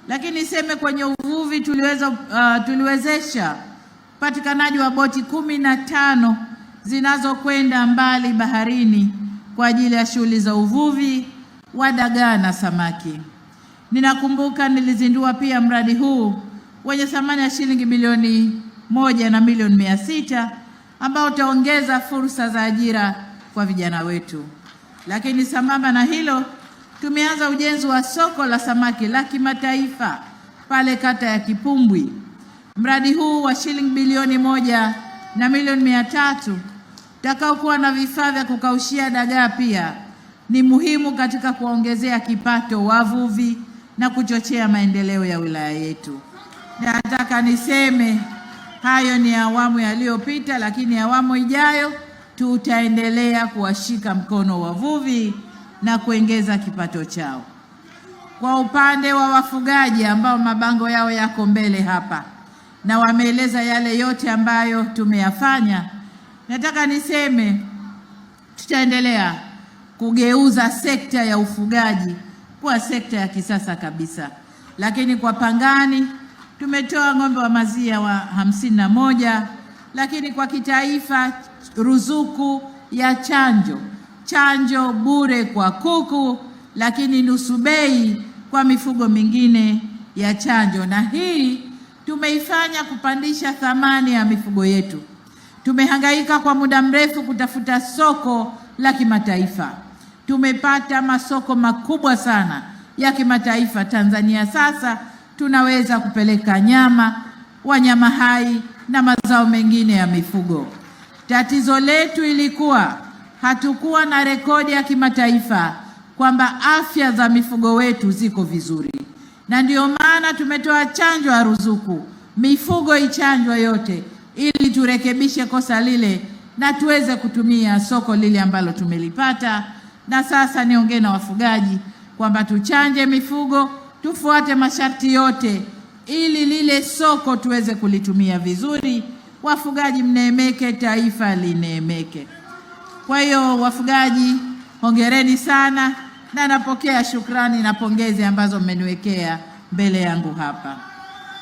Lakini niseme kwenye uvuvi tuliwezesha upatikanaji wa boti 15 zinazokwenda mbali baharini kwa ajili ya shughuli za uvuvi wa dagaa na samaki. Ninakumbuka nilizindua pia mradi huu wenye thamani ya shilingi bilioni 1 na milioni 600 ambao utaongeza fursa za ajira kwa vijana wetu. Lakini sambamba na hilo, tumeanza ujenzi wa soko la samaki la kimataifa pale kata ya Kipumbwi. Mradi huu wa shilingi bilioni 1 na milioni 300 utakaokuwa na vifaa vya kukaushia dagaa pia ni muhimu katika kuongezea kipato wavuvi na kuchochea maendeleo ya wilaya yetu. Nataka niseme hayo ni awamu yaliyopita, lakini awamu ijayo tutaendelea kuwashika mkono wavuvi na kuongeza kipato chao. Kwa upande wa wafugaji ambao mabango yao yako mbele hapa na wameeleza yale yote ambayo tumeyafanya, nataka niseme tutaendelea kugeuza sekta ya ufugaji kuwa sekta ya kisasa kabisa. Lakini kwa Pangani tumetoa ng'ombe wa maziwa wa 51, lakini kwa kitaifa ruzuku ya chanjo bure kwa kuku, lakini nusu bei kwa mifugo mingine ya chanjo. Na hii tumeifanya kupandisha thamani ya mifugo yetu. Tumehangaika kwa muda mrefu kutafuta soko la kimataifa. Tumepata masoko makubwa sana ya kimataifa. Tanzania sasa tunaweza kupeleka nyama, wanyama hai na mazao mengine ya mifugo. Tatizo letu ilikuwa hatukuwa na rekodi ya kimataifa kwamba afya za mifugo wetu ziko vizuri, na ndio maana tumetoa chanjo ya ruzuku, mifugo ichanjwe yote, ili turekebishe kosa lile na tuweze kutumia soko lile ambalo tumelipata. Na sasa niongee na wafugaji kwamba tuchanje mifugo, tufuate masharti yote ili lile soko tuweze kulitumia vizuri. Wafugaji mneemeke, taifa lineemeke. Kwa hiyo wafugaji, hongereni sana, na napokea shukrani na pongezi ambazo mmeniwekea mbele yangu hapa.